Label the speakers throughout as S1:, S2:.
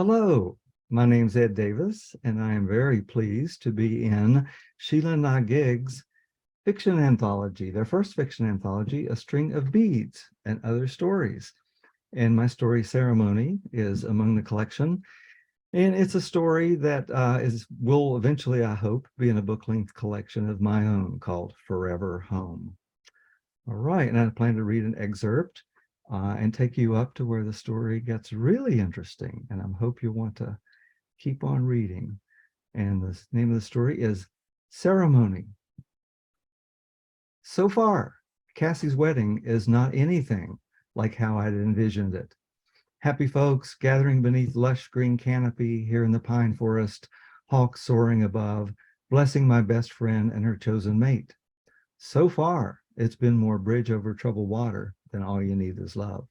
S1: Hello, my name's Ed Davis, and I am very pleased to be in Sheila-Na-Gig's fiction anthology, their first fiction anthology, A String of Beads and Other Stories. And my story, Ceremony, is among the collection. And it's a story that will eventually, I hope, be in a book-length collection of my own called Forever Home. All right, and I plan to read an excerpt and take you up to where the story gets really interesting. And I hope you want to keep on reading. And the name of the story is Ceremony. So far, Cassie's wedding is not anything like how I'd envisioned it. Happy folks gathering beneath lush green canopy here in the pine forest, hawks soaring above, blessing my best friend and her chosen mate. So far, it's been more bridge over troubled water than all you need is love.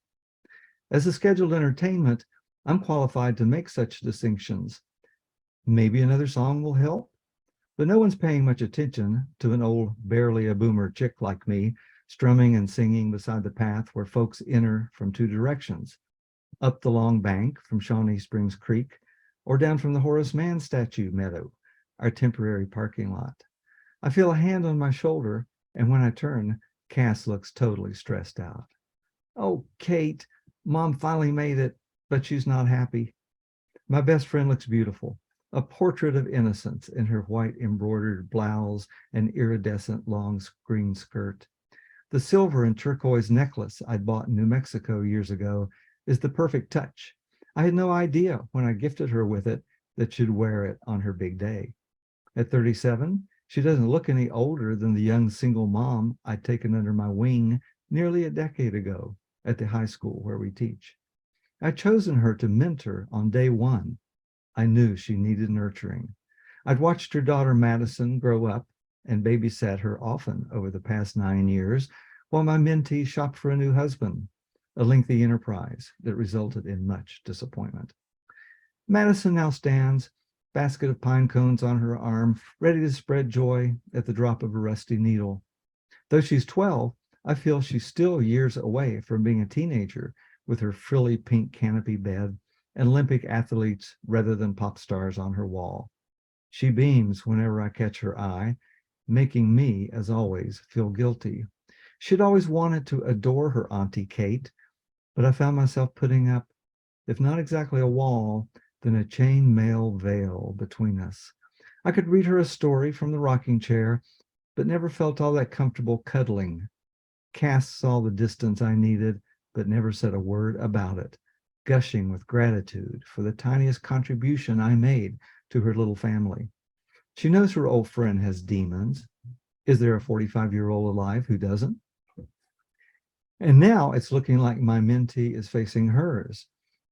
S1: As a scheduled entertainment, I'm qualified to make such distinctions. Maybe another song will help, but no one's paying much attention to an old, barely a boomer chick like me, strumming and singing beside the path where folks enter from two directions, up the long bank from Shawnee Springs Creek, or down from the Horace Mann statue meadow, our temporary parking lot. I feel a hand on my shoulder, and when I turn, Cass looks totally stressed out. Oh, Kate, Mom finally made it, but she's not happy. My best friend looks beautiful, a portrait of innocence in her white embroidered blouse and iridescent long green skirt. The silver and turquoise necklace I'd bought in New Mexico years ago is the perfect touch. I had no idea when I gifted her with it that she'd wear it on her big day. At 37, she doesn't look any older than the young single mom I'd taken under my wing nearly a decade ago at the high school where we teach. I'd chosen her to mentor on day one. I knew she needed nurturing. I'd watched her daughter Madison grow up and babysat her often over the past 9 years while my mentee shopped for a new husband, a lengthy enterprise that resulted in much disappointment. Madison now stands, basket of pine cones on her arm, ready to spread joy at the drop of a rusty needle. Though she's 12, I feel she's still years away from being a teenager with her frilly pink canopy bed and Olympic athletes rather than pop stars on her wall. She beams whenever I catch her eye, making me, as always, feel guilty. She'd always wanted to adore her Auntie Kate, but I found myself putting up, if not exactly a wall, then a chainmail veil between us. I could read her a story from the rocking chair, but never felt all that comfortable cuddling. Cass saw the distance I needed, but never said a word about it, gushing with gratitude for the tiniest contribution I made to her little family. She knows her old friend has demons. Is there a 45-year-old alive who doesn't? And now it's looking like my mentee is facing hers.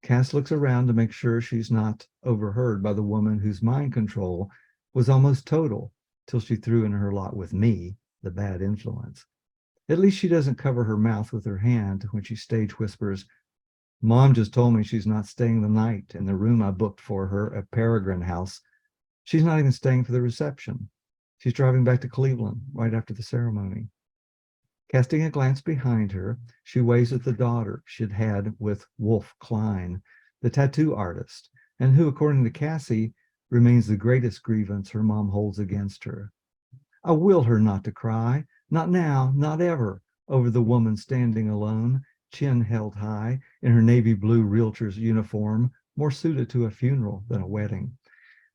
S1: Cass looks around to make sure she's not overheard by the woman whose mind control was almost total till she threw in her lot with me, the bad influence. At least she doesn't cover her mouth with her hand when she stage whispers, Mom just told me she's not staying the night in the room I booked for her at Peregrine House. She's not even staying for the reception. She's driving back to Cleveland right after the ceremony. Casting a glance behind her, she waves at the daughter she'd had with Wolf Klein, the tattoo artist, and who, according to Cassie, remains the greatest grievance her mom holds against her. I willed her not to cry, not now, not ever, over the woman standing alone, chin held high, in her navy blue realtor's uniform, more suited to a funeral than a wedding.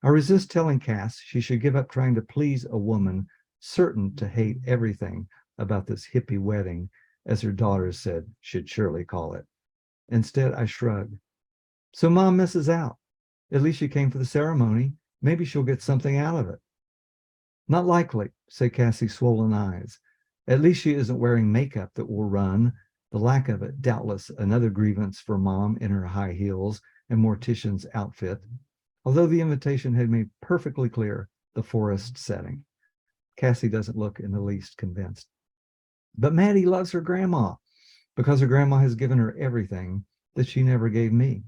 S1: I resist telling Cass she should give up trying to please a woman certain to hate everything about this hippie wedding, as her daughters said she'd surely call it. Instead, I shrug. So Mom misses out. At least she came for the ceremony. Maybe she'll get something out of it. Not likely, say Cassie's swollen eyes. At least she isn't wearing makeup that will run. The lack of it, doubtless another grievance for Mom in her high heels and mortician's outfit, although the invitation had made perfectly clear the forest setting. Cassie doesn't look in the least convinced. But Maddie loves her grandma because her grandma has given her everything that she never gave me.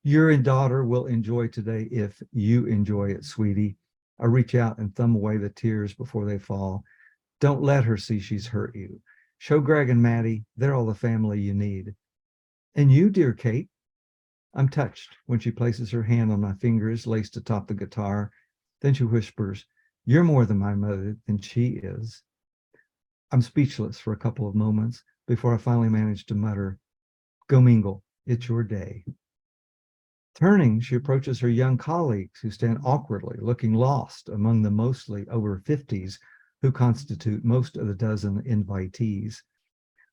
S1: Your daughter will enjoy today if you enjoy it, sweetie. I reach out and thumb away the tears before they fall. Don't let her see she's hurt you. Show Greg and Maddie they're all the family you need. And you, dear Kate, I'm touched when she places her hand on my fingers laced atop the guitar. Then she whispers, "You're more than my mother than she is." I'm speechless for a couple of moments before I finally manage to mutter, "Go mingle. It's your day." Turning, she approaches her young colleagues who stand awkwardly, looking lost among the mostly over 50s who constitute most of the dozen invitees.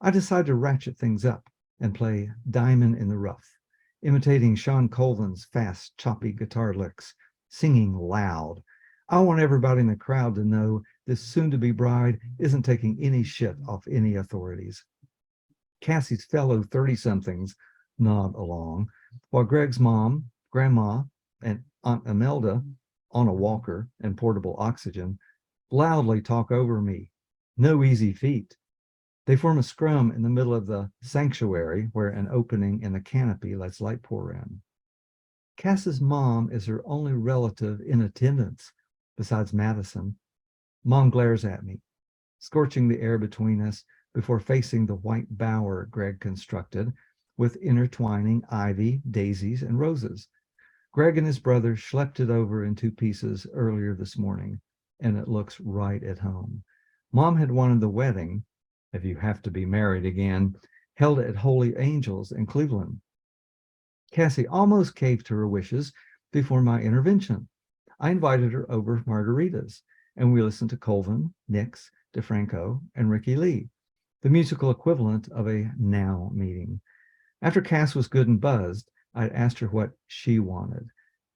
S1: I decide to ratchet things up and play Diamond in the Rough, imitating Sean Colvin's fast, choppy guitar licks, singing loud. I want everybody in the crowd to know this soon-to-be bride isn't taking any shit off any authorities. Cassie's fellow 30-somethings nod along, while Greg's mom, grandma, and Aunt Imelda, on a walker and portable oxygen, loudly talk over me. No easy feat. They form a scrum in the middle of the sanctuary where an opening in the canopy lets light pour in. Cass's mom is her only relative in attendance, besides Madison. Mom glares at me, scorching the air between us before facing the white bower Greg constructed with intertwining ivy, daisies, and roses. Greg and his brother schlepped it over in 2 pieces earlier this morning, and it looks right at home. Mom had wanted the wedding, if you have to be married again, held at Holy Angels in Cleveland. Cassie almost caved to her wishes before my intervention. I invited her over margaritas, and we listened to Colvin, Nix, DeFranco, and Ricky Lee, the musical equivalent of a now meeting. After Cass was good and buzzed, I'd asked her what she wanted.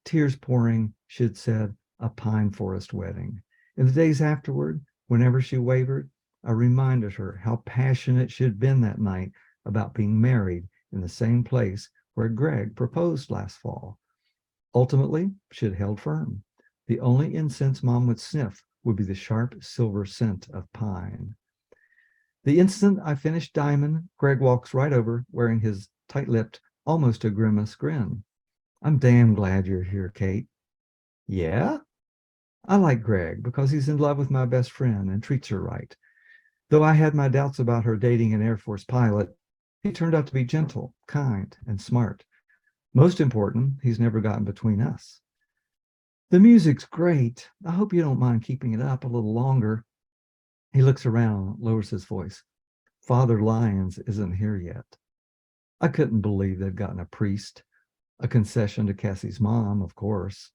S1: Tears pouring, she'd said, a pine forest wedding. In the days afterward, whenever she wavered, I reminded her how passionate she'd been that night about being married in the same place where Greg proposed last fall. Ultimately, she'd held firm. The only incense Mom would sniff would be the sharp silver scent of pine. The instant I finished Diamond, Greg walks right over, wearing his tight-lipped, almost a grimace grin. "I'm damn glad you're here, Kate." "Yeah?" I like Greg because he's in love with my best friend and treats her right. Though I had my doubts about her dating an Air Force pilot, he turned out to be gentle, kind, and smart. Most important, he's never gotten between us. "The music's great. I hope you don't mind keeping it up a little longer." He looks around, lowers his voice. "Father Lyons isn't here yet." I couldn't believe they'd gotten a priest. A concession to Cassie's mom, of course.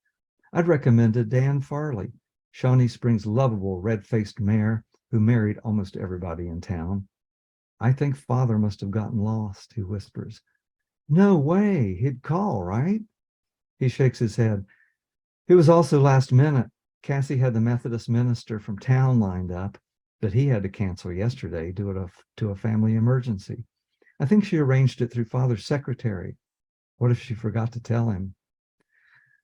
S1: I'd recommended Dan Farley, Shawnee Springs' lovable red-faced mayor who married almost everybody in town. "I think Father must have gotten lost," he whispers. "No way, he'd call, right?" He shakes his head. "It was also last minute. Cassie had the Methodist minister from town lined up, but he had to cancel yesterday due to a family emergency. I think she arranged it through Father's secretary. What if she forgot to tell him?"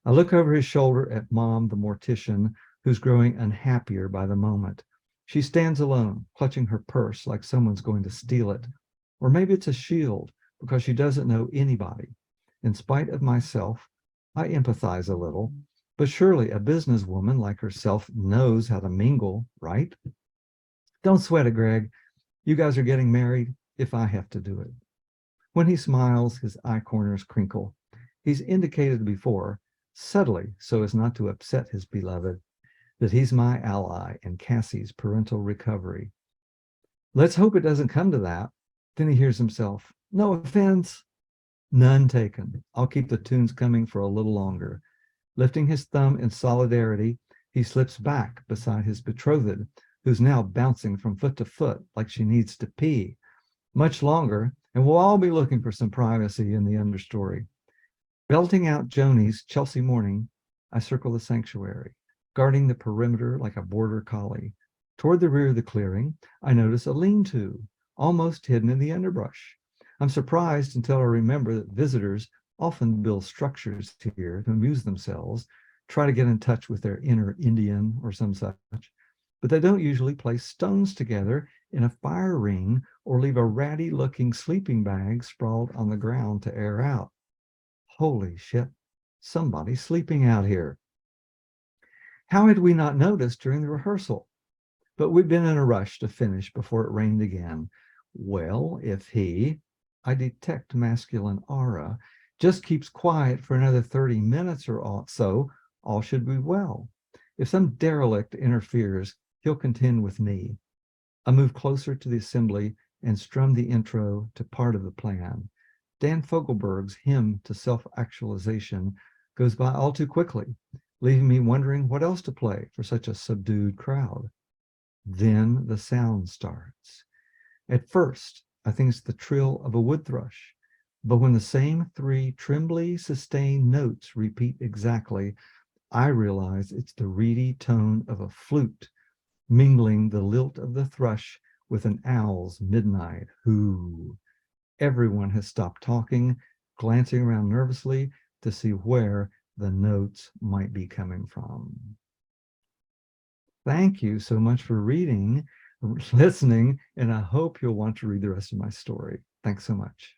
S1: I look over his shoulder at Mom, the mortician, who's growing unhappier by the moment. She stands alone, clutching her purse like someone's going to steal it. Or maybe it's a shield, because she doesn't know anybody. In spite of myself, I empathize a little, but surely a businesswoman like herself knows how to mingle, right? "Don't sweat it, Greg. You guys are getting married if I have to do it." When he smiles, his eye corners crinkle. He's indicated before, subtly so as not to upset his beloved, that he's my ally in Cassie's parental recovery. "Let's hope it doesn't come to that." Then he hears himself, "No offense." "None taken. I'll keep the tunes coming for a little longer." Lifting his thumb in solidarity, he slips back beside his betrothed, who's now bouncing from foot to foot like she needs to pee. Much longer, and we'll all be looking for some privacy in the understory. Belting out Joni's Chelsea Morning, I circle the sanctuary, guarding the perimeter like a border collie. Toward the rear of the clearing, I notice a lean-to, almost hidden in the underbrush. I'm surprised until I remember that visitors often build structures here to amuse themselves, try to get in touch with their inner Indian or some such, but they don't usually place stones together in a fire ring or leave a ratty-looking sleeping bag sprawled on the ground to air out. Holy shit, somebody's sleeping out here. How had we not noticed during the rehearsal? But we'd been in a rush to finish before it rained again. Well, if he, I detect masculine aura, just keeps quiet for another 30 minutes or so, all should be well. If some derelict interferes, he'll contend with me. I move closer to the assembly and strum the intro to part of the plan. Dan Fogelberg's hymn to self-actualization goes by all too quickly, leaving me wondering what else to play for such a subdued crowd. Then the sound starts. At first, I think it's the trill of a wood thrush, but when the same three trembly sustained notes repeat exactly, I realize it's the reedy tone of a flute, mingling the lilt of the thrush with an owl's midnight hoo. Everyone has stopped talking, glancing around nervously to see where the notes might be coming from. Thank you so much for reading, listening, and I hope you'll want to read the rest of my story. Thanks so much.